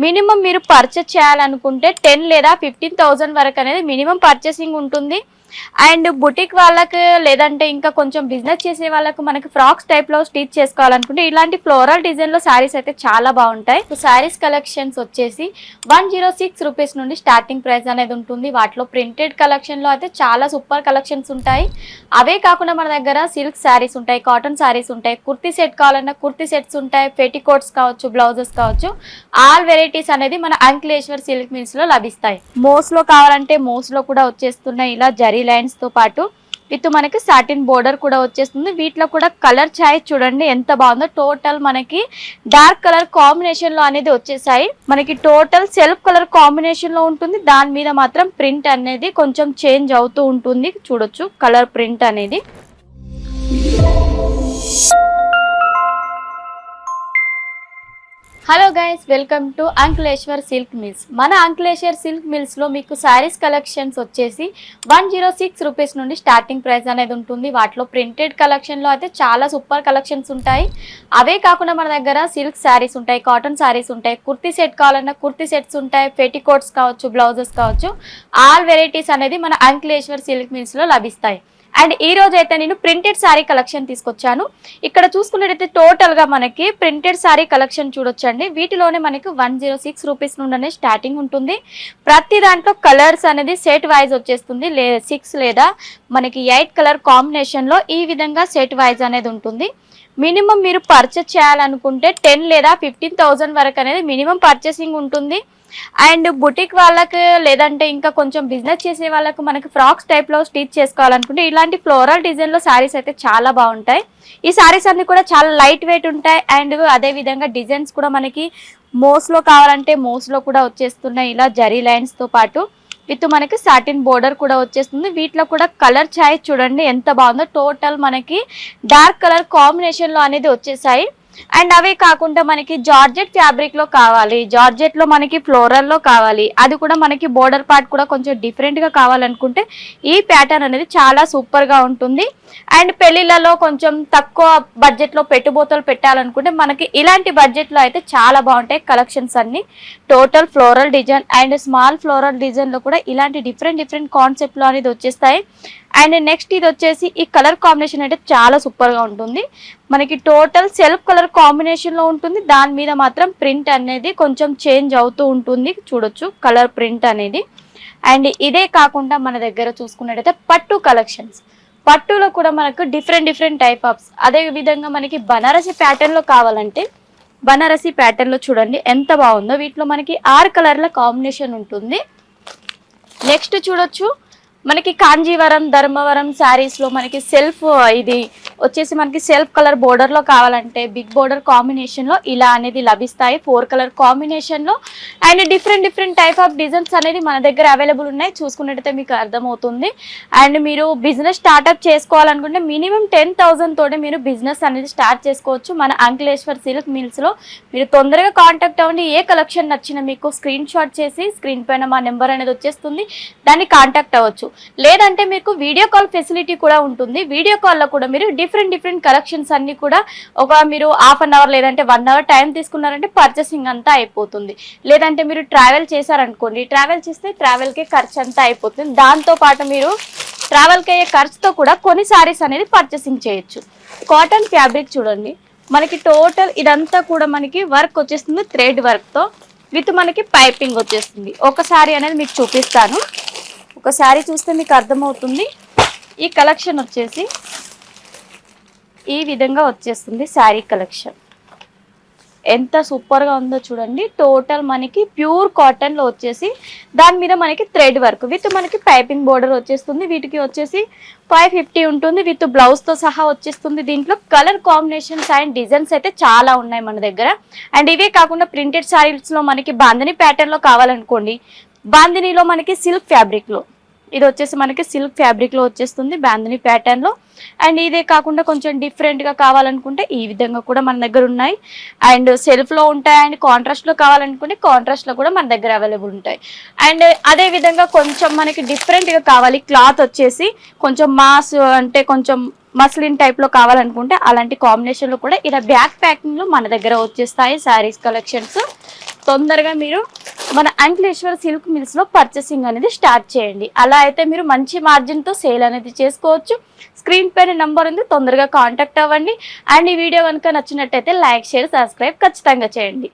Minimum మీరు purchase చేయాలనుకుంటే 10 లేదా 15,000 వరకు అనేది మినిమం పర్చేసింగ్ ఉంటుంది. అండ్ బుటిక్ వాళ్ళకి లేదంటే ఇంకా కొంచెం బిజినెస్ చేసే వాళ్ళకు మనకి ఫ్రాక్స్ టైప్ లో స్టిచ్ చేసుకోవాలనుకుంటే ఇలాంటి ఫ్లోరల్ డిజైన్ లో శారీస్ అయితే చాలా బాగుంటాయి. శారీస్ కలెక్షన్స్ వచ్చేసి 106 రూపీస్ నుండి స్టార్టింగ్ ప్రైస్ అనేది ఉంటుంది. వాటిలో ప్రింటెడ్ కలెక్షన్ లో అయితే చాలా సూపర్ కలెక్షన్స్ ఉంటాయి. అవే కాకుండా మన దగ్గర సిల్క్ శారీస్ ఉంటాయి, కాటన్ శారీస్ ఉంటాయి, కుర్తీ సెట్ కావాలన్నా కుర్తీ సెట్స్ ఉంటాయి, పెటికోట్స్ కావచ్చు, బ్లౌజెస్ కావచ్చు, ఆల్ వెరైటీస్ అనేది మన అంకులేశ్వర్ సిల్క్ మిల్స్ లో లభిస్తాయి. మోస్ లో కావాలంటే మోస్ లో కూడా వచ్చేస్తున్నాయి. ఇలా జరీ లైన్స్ తో పాటు విత్ మనకి సాటిన్ బోర్డర్ కూడా వచ్చేస్తుంది. వీటిలో కూడా కలర్ చాయిస్ చూడండి ఎంత బాగుందో. టోటల్ మనకి డార్క్ కలర్ కాంబినేషన్ లో అనేది వచ్చేసాయి. మనకి టోటల్ సెల్ఫ్ కలర్ కాంబినేషన్ లో ఉంటుంది. దాని మీద మాత్రం ప్రింట్ అనేది కొంచెం చేంజ్ అవుతూ ఉంటుంది. చూడొచ్చు కలర్ ప్రింట్ అనేది. Hello guys, welcome to Ankleshwar silk mills. మన అంకులేశ్వర్ సిల్క్ మిల్స్ లో మీకు శారీస్ కలెక్షన్స్ వచ్చేసి 106 రూపీస్ నుండి స్టార్టింగ్ ప్రైస్ అనేది ఉంటుంది. వాటిలో ప్రింటెడ్ కలెక్షన్ లో అయితే చాలా సూపర్ కలెక్షన్స్ ఉంటాయి. అవే కాకుండా మన దగ్గర సిల్క్ శారీస్ ఉంటాయి, కాటన్ శారీస్ ఉంటాయి, కుర్తీ సెట్ కావాలన్నా కుర్తీ సెట్స్ ఉంటాయి, పెటికోట్స్ కావచ్చు, బ్లౌజెస్ కావచ్చు, ఆల్ వెరైటీస్ అనేది మన అంకులేశ్వర్ సిల్క్ మిల్స్ లో లభిస్తాయి. అండ్ ఈ రోజు అయితే నేను ప్రింటెడ్ శారీ కలెక్షన్ తీసుకొచ్చాను. ఇక్కడ చూసుకున్నట్టయితే టోటల్ గా మనకి ప్రింటెడ్ శారీ కలెక్షన్ చూడొచ్చండి. వీటిలోనే మనకి 106 రూపీస్ నుండి స్టార్టింగ్ ఉంటుంది. ప్రతి దాంట్లో కలర్స్ అనేది సెట్ వైజ్ వచ్చేస్తుంది. 6 లేదా మనకి 8 కలర్ కాంబినేషన్ లో ఈ విధంగా సెట్ వైజ్ అనేది ఉంటుంది. మినిమం మీరు పర్చేస్ చేయాలనుకుంటే 10 లేదా 15,000 వరకు అనేది మినిమం పర్చేసింగ్ ఉంటుంది. అండ్ బుటిక్ వాళ్ళకి లేదంటే ఇంకా కొంచెం బిజినెస్ చేసే వాళ్ళకు మనకి ఫ్రాక్స్ టైప్ లో స్టిచ్ చేసుకోవాలనుకుంటే ఇలాంటి ఫ్లోరల్ డిజైన్ లో శారీస్ అయితే చాలా బాగుంటాయి. ఈ శారీస్ అన్ని కూడా చాలా లైట్ వెయిట్ ఉంటాయి. అండ్ అదే విధంగా డిజైన్స్ కూడా మనకి మోస్ లో కావాలంటే మోస్ లో కూడా వచ్చేస్తున్నాయి. ఇలా జరీ లైన్స్ తో పాటు విత్ మనకి సాటిన్ బోర్డర్ కూడా వచ్చేస్తుంది. వీటిలో కూడా కలర్ చాయిస్ చూడండి ఎంత బాగుందో. టోటల్ మనకి డార్క్ కలర్ కాంబినేషన్ లో అనేది వచ్చేసాయి. అండ్ అవే కాకుండా మనకి జార్జెట్ ఫ్యాబ్రిక్ లో కావాలి, జార్జెట్ లో మనకి ఫ్లోరల్ లో కావాలి, అది కూడా మనకి బోర్డర్ పార్ట్ కూడా కొంచెం డిఫరెంట్ గా కావాలనుకుంటే ఈ ప్యాటర్న్ అనేది చాలా సూపర్ గా ఉంటుంది. అండ్ పెళ్లిళ్ళలో కొంచెం తక్కువ బడ్జెట్ లో పెట్టుబోతలు పెట్టాలనుకుంటే మనకి ఇలాంటి బడ్జెట్ లో అయితే చాలా బాగుంటాయి కలెక్షన్స్ అన్ని. Total floral design and small floral design లో కూడా ఇలాంటి డిఫరెంట్ కాన్సెప్ట్ లో అనేది వచ్చేస్తాయి. అండ్ నెక్స్ట్ ఇది వచ్చేసి ఈ కలర్ కాంబినేషన్ అయితే చాలా సూపర్ గా ఉంటుంది. మనకి టోటల్ సెల్ఫ్ కలర్ కాంబినేషన్ లో ఉంటుంది. దాని మీద మాత్రం ప్రింట్ అనేది కొంచెం చేంజ్ అవుతూ ఉంటుంది. చూడొచ్చు కలర్ ప్రింట్ అనేది. అండ్ ఇదే కాకుండా మన దగ్గర చూసుకున్నట్టయితే పట్టు కలెక్షన్స్. పట్టులో కూడా మనకు డిఫరెంట్ టైప్ ఆఫ్స్. అదే విధంగా మనకి బనారసి ప్యాటర్న్ లో కావాలంటే బనారసి ప్యాటర్న్ లో చూడండి ఎంత బాగుందో. వీటిలో మనకి 6 కలర్ల కాంబినేషన్ ఉంటుంది. నెక్స్ట్ చూడొచ్చు మనకి కాంజీవరం, ధర్మవరం శారీస్ లో మనకి సెల్ఫ్ ఇది వచ్చేసి మనకి సెల్ఫ్ కలర్ బోర్డర్ లో కావాలంటే బిగ్ బోర్డర్ కాంబినేషన్ లో ఇలా అనేది లభిస్తాయి. 4 కలర్ కాంబినేషన్ లో. And different type of designs అనేది మన దగ్గర అవైలబుల్ ఉన్నాయి. చూసుకున్నట్టయితే మీకు అర్థమవుతుంది. అండ్ మీరు బిజినెస్ స్టార్ట్అప్ చేసుకోవాలనుకుంటే మినిమం 10,000 తోటి మీరు బిజినెస్ అనేది స్టార్ట్ చేసుకోవచ్చు. మన అంకులేశ్వర్ సిల్క్ మిల్స్ లో మీరు తొందరగా కాంటాక్ట్ అవ్వండి. ఏ కలెక్షన్ నచ్చినా మీకు స్క్రీన్ షాట్ చేసి స్క్రీన్ పైన మా నెంబర్ అనేది వచ్చేస్తుంది, దాన్ని కాంటాక్ట్ అవ్వచ్చు. లేదంటే మీకు వీడియో కాల్ ఫెసిలిటీ కూడా ఉంటుంది. వీడియో కాల్లో కూడా మీరు డిఫరెంట్ కలెక్షన్స్ అన్ని కూడా మీరు హాఫ్ అన్ అవర్ లేదంటే 1 అవర్ టైం తీసుకున్నారంటే పర్చేసింగ్ అంతా అయిపోతుంది. లేదంటే మీరు ట్రావెల్ చేశారనుకోండి, ట్రావెల్ చేస్తే ట్రావెల్కే ఖర్చు అంతా అయిపోతుంది. దాంతో పాటు మీరు ట్రావెల్కి అయ్యే ఖర్చుతో కూడా కొన్ని సారీస్ అనేది పర్చేసింగ్ చేయొచ్చు. కాటన్ ఫ్యాబ్రిక్ చూడండి మనకి టోటల్ ఇదంతా కూడా మనకి వర్క్ వచ్చేస్తుంది. థ్రెడ్ వర్క్తో విత్ మనకి పైపింగ్ వచ్చేస్తుంది. ఒక సారీ అనేది మీకు చూపిస్తాను. ఒక శారీ చూస్తే మీకు అర్థమవుతుంది. ఈ కలెక్షన్ వచ్చేసి ఈ విధంగా వచ్చేస్తుంది. శారీ కలెక్షన్ ఎంత సూపర్గా ఉందో చూడండి. టోటల్ మనకి ప్యూర్ కాటన్లో వచ్చేసి దాని మీద మనకి థ్రెడ్ వర్క్ విత్ మనకి పైపింగ్ బోర్డర్ వచ్చేస్తుంది. వీటికి వచ్చేసి 550 ఉంటుంది. విత్ బ్లౌజ్తో సహా వచ్చేస్తుంది. దీంట్లో కలర్ కాంబినేషన్స్ అండ్ డిజైన్స్ అయితే చాలా ఉన్నాయి మన దగ్గర. అండ్ ఇవే కాకుండా ప్రింటెడ్ శారీస్లో మనకి బాందిని ప్యాటర్న్లో కావాలనుకోండి, బాందినిలో మనకి సిల్క్ ఫ్యాబ్రిక్లో ఇది వచ్చేసి మనకి సిల్క్ ఫ్యాబ్రిక్ లో వచ్చేస్తుంది బాందిని ప్యాటర్న్ లో. అండ్ ఇదే కాకుండా కొంచెం డిఫరెంట్ గా కావాలనుకుంటే ఈ విధంగా కూడా మన దగ్గర ఉన్నాయి. అండ్ సెల్ఫ్ లో ఉంటాయి, అండ్ కాంట్రాస్ట్ లో కావాలనుకుంటే కాంట్రాస్ట్ లో కూడా మన దగ్గర అవైలబుల్ ఉంటాయి. అండ్ అదే విధంగా కొంచెం మనకి డిఫరెంట్ గా కావాలి, క్లాత్ వచ్చేసి కొంచెం మాస్ అంటే కొంచెం మస్లిన్ టైప్ లో కావాలనుకుంటే అలాంటి కాంబినేషన్ లో కూడా ఇలా బ్యాక్ ప్యాకింగ్ లో మన దగ్గర వచ్చేస్తాయి శారీస్ కలెక్షన్స్. తొందరగా మీరు మన అంకలేశ్వర్ సిల్క్ మిల్స్ లో పర్చేసింగ్ అనేది స్టార్ట్ చేయండి. అలా అయితే మీరు మంచి మార్జిన్ తో సేల్ అనేది చేసుకోవచ్చు. స్క్రీన్ పైన నంబర్ ఉంది, తొందరగా కాంటాక్ట్ అవ్వండి. అండ్ ఈ వీడియో కనుక నచ్చినట్టయితే లైక్, షేర్, సబ్స్క్రైబ్ ఖచ్చితంగా చేయండి.